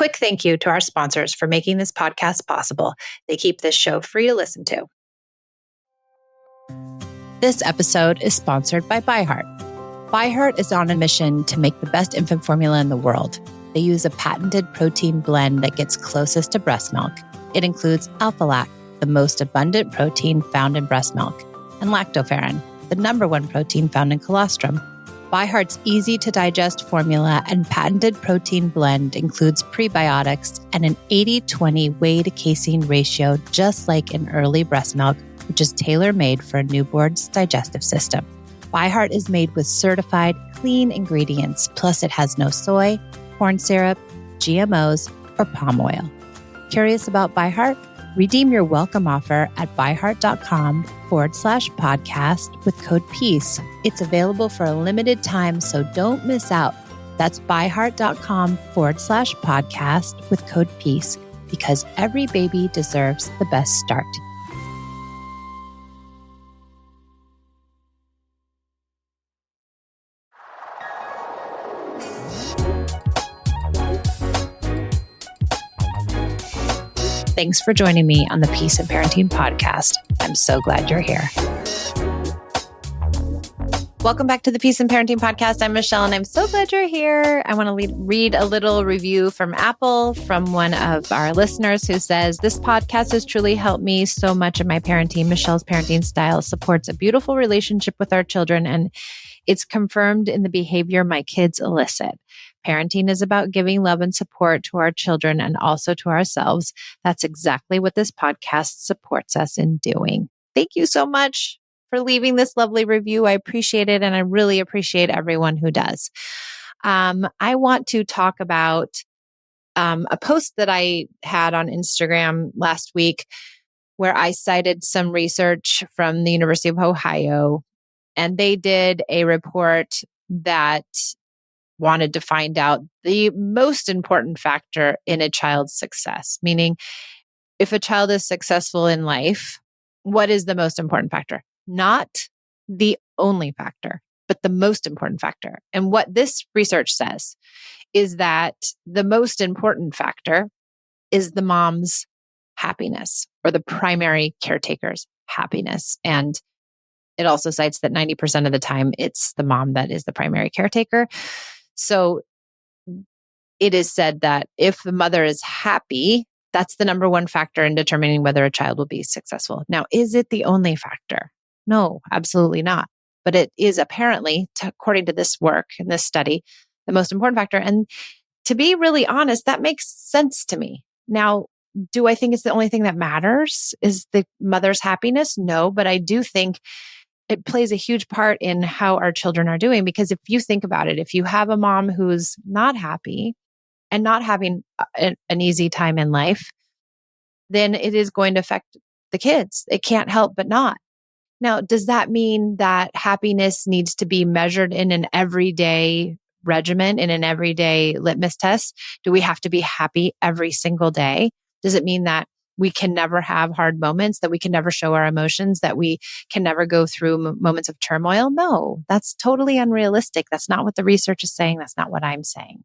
quick thank you to our sponsors for making this podcast possible. They keep this show free to listen to. This episode is sponsored by ByHeart. ByHeart is on a mission to make the best infant formula in the world. They use a patented protein blend that gets closest to breast milk. It includes alpha-lac, the most abundant protein found in breast milk, and lactoferrin, the number one protein found in colostrum. ByHeart's easy-to-digest formula and patented protein blend includes prebiotics and an 80-20 whey-to-casein ratio, just like in early breast milk, which is tailor-made for a newborn's digestive system. ByHeart is made with certified, clean ingredients, plus it has no soy, corn syrup, GMOs, or palm oil. Curious about ByHeart? Redeem your welcome offer at byheart.com/podcast with code PEACE. It's available for a limited time, so don't miss out. That's byheart.com/podcast with code PEACE, because every baby deserves the best start. Thanks for joining me on the Peace and Parenting podcast. I'm so glad you're here. Welcome back to the Peace and Parenting podcast. I'm Michelle, and I'm so glad you're here. I want to read a little review from Apple from one of our listeners who says, "This podcast has truly helped me so much in my parenting. Michelle's parenting style supports a beautiful relationship with our children, and it's confirmed in the behavior my kids elicit. Parenting is about giving love and support to our children and also to ourselves. That's exactly what this podcast supports us in doing." Thank you so much for leaving this lovely review. I appreciate it, and I really appreciate everyone who does. I want to talk about a post that I had on Instagram last week where I cited some research from the University of Ohio, and they did a report that wanted to find out the most important factor in a child's success, meaning if a child is successful in life, what is the most important factor? Not the only factor, but the most important factor. And what this research says is that the most important factor is the mom's happiness, or the primary caretaker's happiness. And it also cites that 90% of the time it's the mom that is the primary caretaker. So it is said that if the mother is happy, that's the number one factor in determining whether a child will be successful. Now, is it the only factor? No, absolutely not. But it is apparently, according to this work and this study, the most important factor. And to be really honest, that makes sense to me. Now, do I think it's the only thing that matters? Is the mother's happiness? No, but I do think it plays a huge part in how our children are doing. Because if you think about it, if you have a mom who's not happy and not having an easy time in life, then it is going to affect the kids. It can't help but not. Now, does that mean that happiness needs to be measured in an everyday regimen, in an everyday litmus test? Do we have to be happy every single day? Does it mean that we can never have hard moments, that we can never show our emotions, that we can never go through moments of turmoil? No, that's totally unrealistic. That's not what the research is saying. That's not what I'm saying.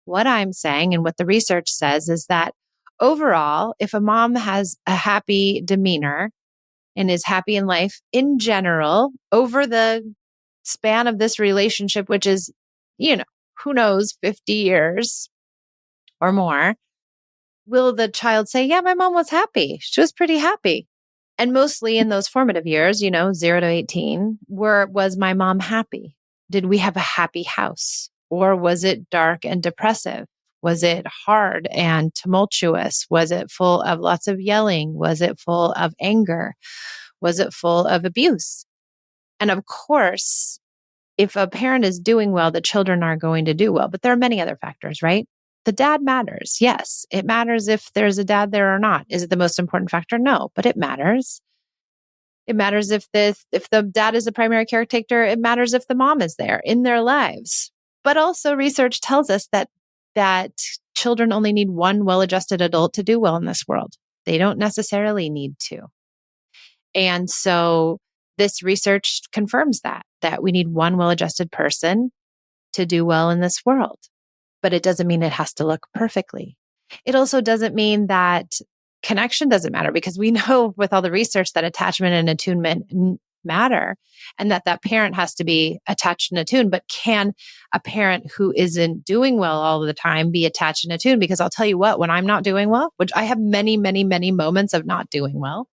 What I'm saying and what the research says is that overall, if a mom has a happy demeanor and is happy in life in general, over the span of this relationship, which is, who knows, 50 years or more, will the child say, yeah, my mom was happy. She was pretty happy. And mostly in those formative years, 0 to 18, was my mom happy? Did we have a happy house? Or was it dark and depressive? Was it hard and tumultuous? Was it full of lots of yelling? Was it full of anger? Was it full of abuse? And of course, if a parent is doing well, the children are going to do well. But there are many other factors, right? The dad matters. Yes, it matters if there's a dad there or not. Is it the most important factor? No, but it matters. It matters if the dad is the primary caretaker. It matters if the mom is there in their lives. But also research tells us that children only need one well-adjusted adult to do well in this world. They don't necessarily need two. And so this research confirms that we need one well-adjusted person to do well in this world. but it doesn't mean it has to look perfectly. It also doesn't mean that connection doesn't matter, because we know with all the research that attachment and attunement matter, and that parent has to be attached and attuned. But can a parent who isn't doing well all the time be attached and attuned? Because I'll tell you what, when I'm not doing well, which I have many, many, many moments of not doing well,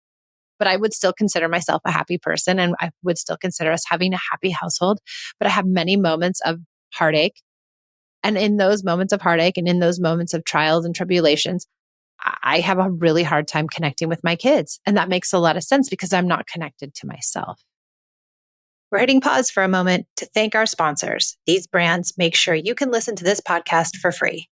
but I would still consider myself a happy person, and I would still consider us having a happy household. But I have many moments of heartache. And in those moments of heartache and in those moments of trials and tribulations, I have a really hard time connecting with my kids. And that makes a lot of sense because I'm not connected to myself. We're hitting pause for a moment to thank our sponsors. These brands make sure you can listen to this podcast for free.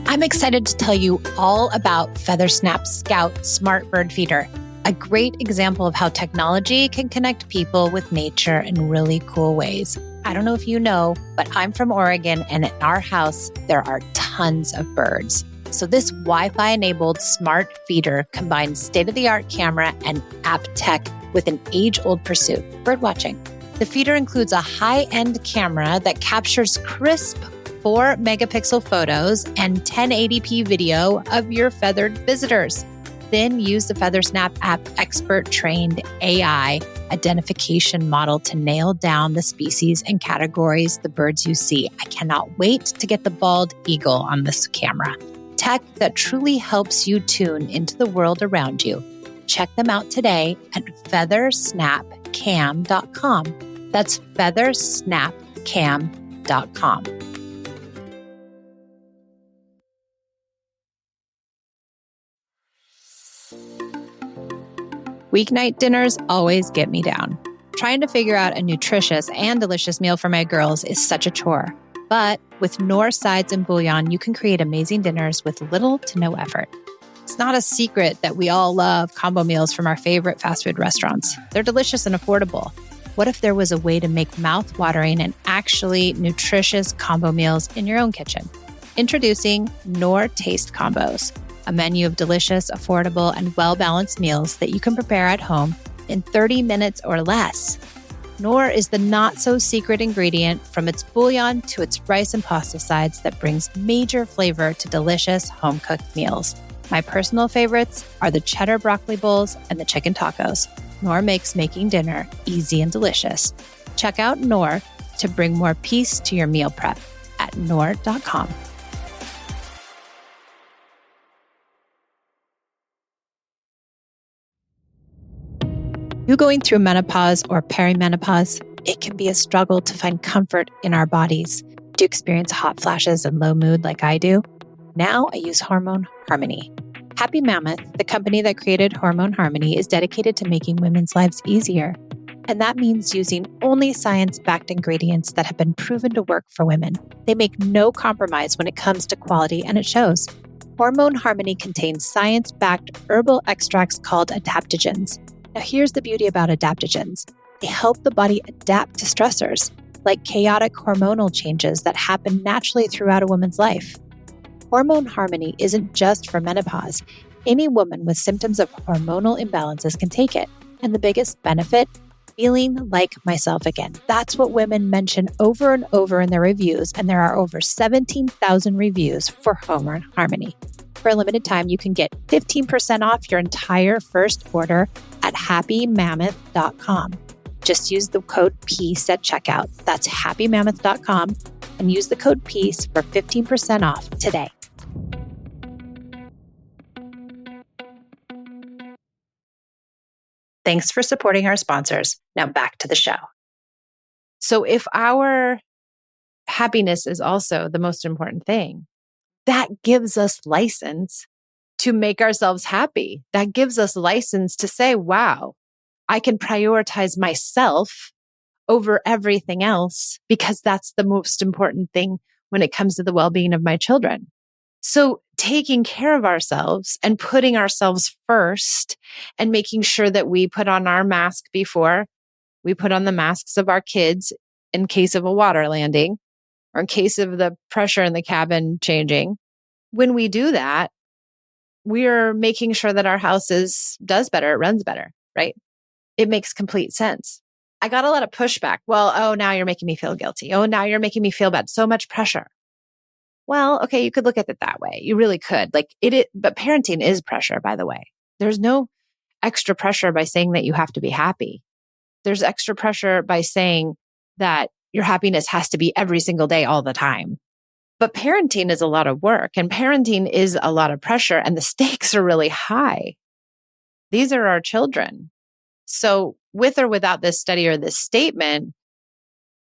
I'm excited to tell you all about FeatherSnap Scout Smart Bird Feeder, a great example of how technology can connect people with nature in really cool ways. I don't know if you know, but I'm from Oregon, and in our house, there are tons of birds. So this Wi-Fi enabled smart feeder combines state-of-the-art camera and app tech with an age-old pursuit, birdwatching. The feeder includes a high-end camera that captures crisp 4-megapixel photos and 1080p video of your feathered visitors. Then use the FeatherSnap app expert-trained AI identification model to nail down the species and categories the birds you see. I cannot wait to get the bald eagle on this camera. Tech that truly helps you tune into the world around you. Check them out today at feathersnapcam.com. That's feathersnapcam.com. Weeknight dinners always get me down. Trying to figure out a nutritious and delicious meal for my girls is such a chore. But with Knorr sides and bouillon, you can create amazing dinners with little to no effort. It's not a secret that we all love combo meals from our favorite fast food restaurants. They're delicious and affordable. What if there was a way to make mouth-watering and actually nutritious combo meals in your own kitchen? Introducing Knorr Taste Combos, a menu of delicious, affordable, and well-balanced meals that you can prepare at home in 30 minutes or less. Knorr is the not-so-secret ingredient from its bouillon to its rice and pasta sides that brings major flavor to delicious home-cooked meals. My personal favorites are the cheddar broccoli bowls and the chicken tacos. Knorr makes making dinner easy and delicious. Check out Knorr to bring more peace to your meal prep at knorr.com. You going through menopause or perimenopause, it can be a struggle to find comfort in our bodies. Do you experience hot flashes and low mood like I do? Now I use Hormone Harmony. Happy Mammoth, the company that created Hormone Harmony, is dedicated to making women's lives easier. And that means using only science-backed ingredients that have been proven to work for women. They make no compromise when it comes to quality, and it shows. Hormone Harmony contains science-backed herbal extracts called adaptogens. Now, here's the beauty about adaptogens. They help the body adapt to stressors, like chaotic hormonal changes that happen naturally throughout a woman's life. Hormone Harmony isn't just for menopause. Any woman with symptoms of hormonal imbalances can take it. And the biggest benefit? Feeling like myself again. That's what women mention over and over in their reviews, and there are over 17,000 reviews for Hormone Harmony. For a limited time, you can get 15% off your entire first order at happymammoth.com. Just use the code PEACE at checkout. That's happymammoth.com and use the code PEACE for 15% off today. Thanks for supporting our sponsors. Now back to the show. So if our happiness is also the most important thing, that gives us license to make ourselves happy. That gives us license to say, wow, I can prioritize myself over everything else because that's the most important thing when it comes to the well-being of my children. So taking care of ourselves and putting ourselves first and making sure that we put on our mask before we put on the masks of our kids in case of a water landing or in case of the pressure in the cabin changing. When we do that, we're making sure that our house does better, it runs better, right? It makes complete sense. I got a lot of pushback. Well, oh, now you're making me feel guilty. Oh, now you're making me feel bad. So much pressure. Well, okay, you could look at it that way. You really could. But parenting is pressure, by the way. There's no extra pressure by saying that you have to be happy. There's extra pressure by saying that your happiness has to be every single day, all the time. But parenting is a lot of work and parenting is a lot of pressure and the stakes are really high. These are our children. So with or without this study or this statement,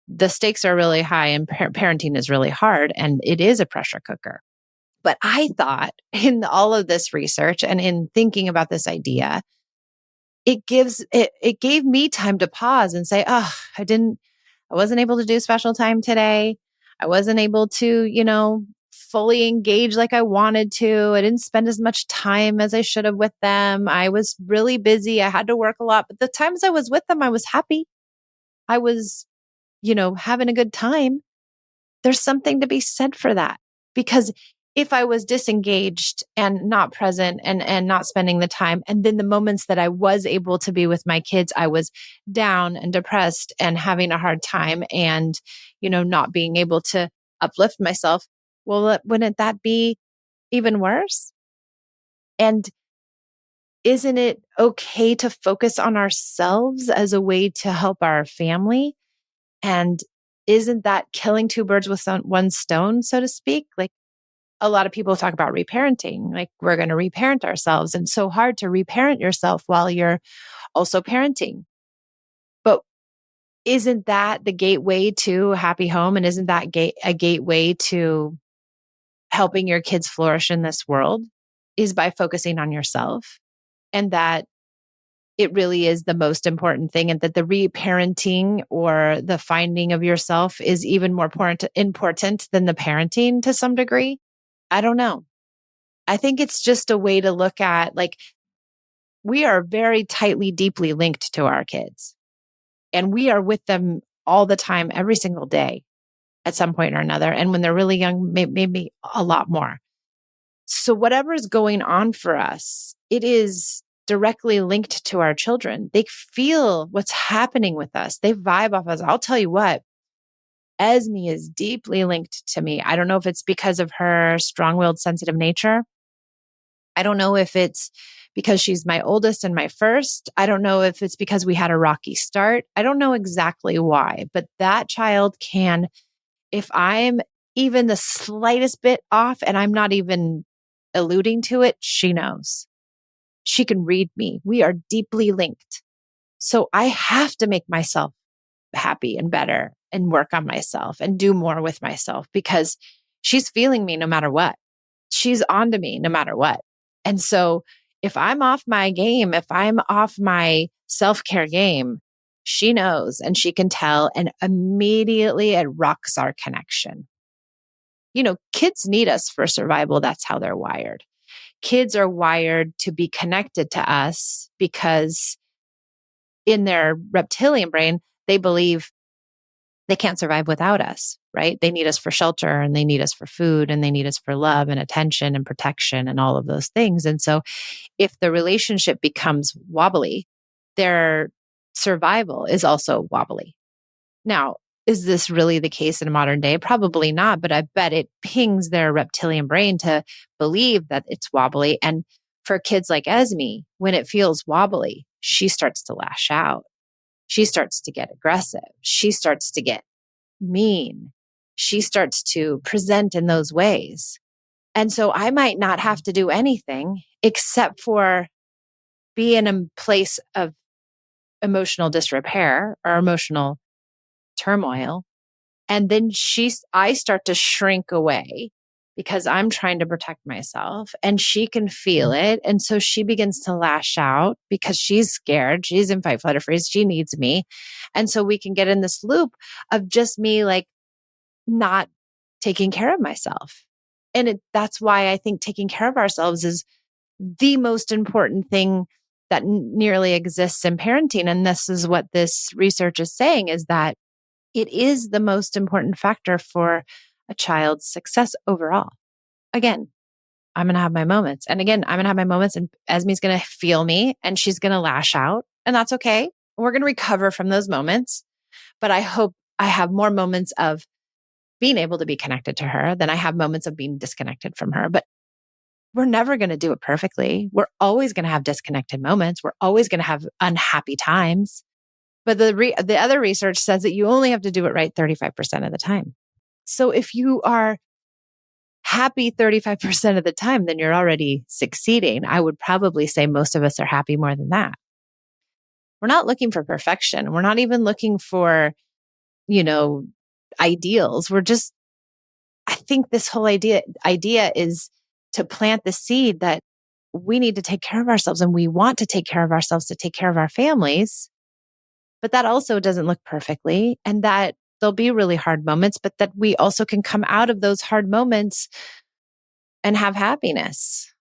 the stakes are really high and parenting is really hard and it is a pressure cooker. But I thought in all of this research and in thinking about this idea, it gave me time to pause and say, oh, I wasn't able to do special time today. I wasn't able to, fully engage like I wanted to. I didn't spend as much time as I should have with them. I was really busy. I had to work a lot, but the times I was with them, I was happy. I was, having a good time. There's something to be said for that because if I was disengaged and not present and not spending the time, and then the moments that I was able to be with my kids, I was down and depressed and having a hard time and, not being able to uplift myself. Well, wouldn't that be even worse? And isn't it okay to focus on ourselves as a way to help our family? And isn't that killing two birds with one stone, so to speak? Like, a lot of people talk about reparenting, like we're going to reparent ourselves. And so hard to reparent yourself while you're also parenting. But isn't that the gateway to a happy home? And isn't that a gateway to helping your kids flourish in this world is by focusing on yourself? And that it really is the most important thing. And that the reparenting or the finding of yourself is even more important than the parenting to some degree. I don't know. I think it's just a way to look at we are very tightly, deeply linked to our kids and we are with them all the time, every single day at some point or another. And when they're really young, maybe a lot more. So whatever is going on for us, it is directly linked to our children. They feel what's happening with us. They vibe off us. I'll tell you what, Esme is deeply linked to me. I don't know if it's because of her strong-willed, sensitive nature. I don't know if it's because she's my oldest and my first. I don't know if it's because we had a rocky start. I don't know exactly why, but that child can, if I'm even the slightest bit off and I'm not even alluding to it, she knows. She can read me. We are deeply linked. So I have to make myself happy and better and work on myself and do more with myself because she's feeling me no matter what. She's on to me no matter what. And so if I'm off my game, if I'm off my self-care game, she knows and she can tell and immediately it rocks our connection. Kids need us for survival. That's how they're wired. Kids are wired to be connected to us because in their reptilian brain, they believe they can't survive without us, right? They need us for shelter and they need us for food and they need us for love and attention and protection and all of those things. And so if the relationship becomes wobbly, their survival is also wobbly. Now, is this really the case in modern day? Probably not, but I bet it pings their reptilian brain to believe that it's wobbly. And for kids like Esme, when it feels wobbly, she starts to lash out. She starts to get aggressive. She starts to get mean. She starts to present in those ways. And so I might not have to do anything except for be in a place of emotional disrepair or emotional turmoil. And then I start to shrink away because I'm trying to protect myself and she can feel it. And so she begins to lash out because she's scared. She's in fight, flight, or freeze. She needs me. And so we can get in this loop of just me not taking care of myself. And that's why I think taking care of ourselves is the most important thing that nearly exists in parenting. And this is what this research is saying is that it is the most important factor for a child's success overall. Again, I'm going to have my moments. And again, I'm going to have my moments and Esme's going to feel me and she's going to lash out and that's okay. we're going to recover from those moments. But I hope I have more moments of being able to be connected to her than I have moments of being disconnected from her. But we're never going to do it perfectly. We're always going to have disconnected moments. We're always going to have unhappy times. But the other research says that you only have to do it right 35% of the time. So if you are happy 35% of the time, then you're already succeeding. I would probably say most of us are happy more than that. We're not looking for perfection. We're not even looking for, ideals. I think this whole idea is to plant the seed that we need to take care of ourselves and we want to take care of ourselves to take care of our families. But that also doesn't look perfectly, and that there'll be really hard moments, but that we also can come out of those hard moments and have happiness.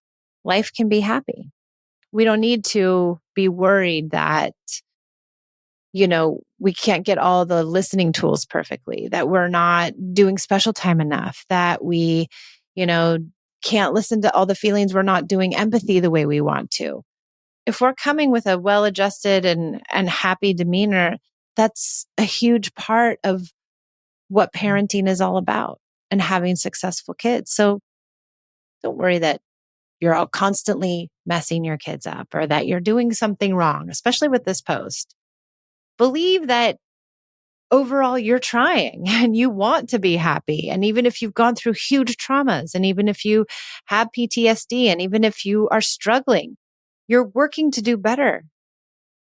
Life can be happy. We don't need to be worried that, we can't get all the listening tools perfectly, that we're not doing special time enough, that we, can't listen to all the feelings. We're not doing empathy the way we want to. If we're coming with a well-adjusted and happy demeanor, that's a huge part of what parenting is all about and having successful kids. So don't worry that you're all constantly messing your kids up or that you're doing something wrong, especially with this post. Believe that overall you're trying and you want to be happy. And even if you've gone through huge traumas, and even if you have PTSD, and even if you are struggling, you're working to do better.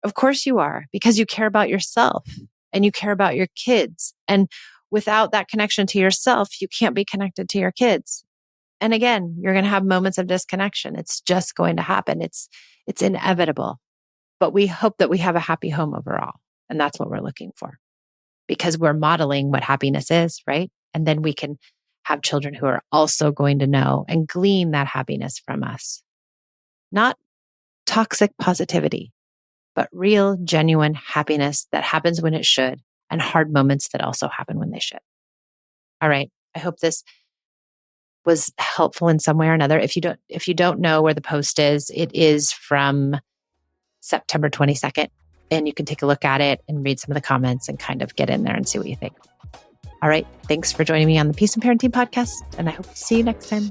Of course you are, because you care about yourself and you care about your kids. And without that connection to yourself, you can't be connected to your kids. And again, you're going to have moments of disconnection. It's just going to happen. It's inevitable. But we hope that we have a happy home overall. And that's what we're looking for, because we're modeling what happiness is, right? And then we can have children who are also going to know and glean that happiness from us. Not toxic positivity, but real, genuine happiness that happens when it should, and hard moments that also happen when they should. All right. I hope this was helpful in some way or another. If you don't know where the post is, it is from September 22nd, and you can take a look at it and read some of the comments and kind of get in there and see what you think. All right. Thanks for joining me on the Peace and Parenting podcast, and I hope to see you next time.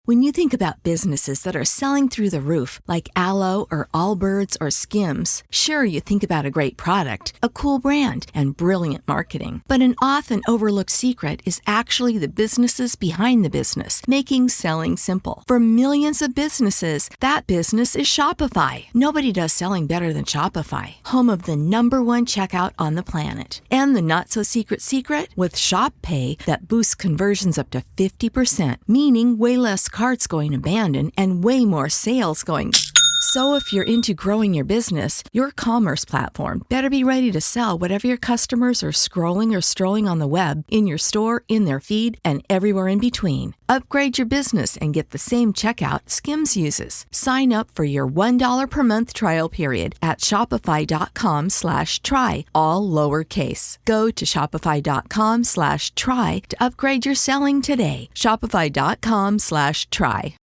When you think about businesses that are selling through the roof, like Aloe or Allbirds or Skims, sure, you think about a great product, a cool brand, and brilliant marketing. But an often overlooked secret is actually the businesses behind the business, making selling simple. For millions of businesses, that business is Shopify. Nobody does selling better than Shopify, home of the #1 checkout on the planet. And the not-so-secret secret? With Shop Pay, that boosts conversions up to 50%, meaning way less carts going abandoned and way more sales going. So if you're into growing your business, your commerce platform better be ready to sell whatever your customers are scrolling or strolling on the web, in your store, in their feed, and everywhere in between. Upgrade your business and get the same checkout Skims uses. Sign up for your $1 per month trial period at shopify.com/try, all lowercase. Go to shopify.com/try to upgrade your selling today. Shopify.com/try.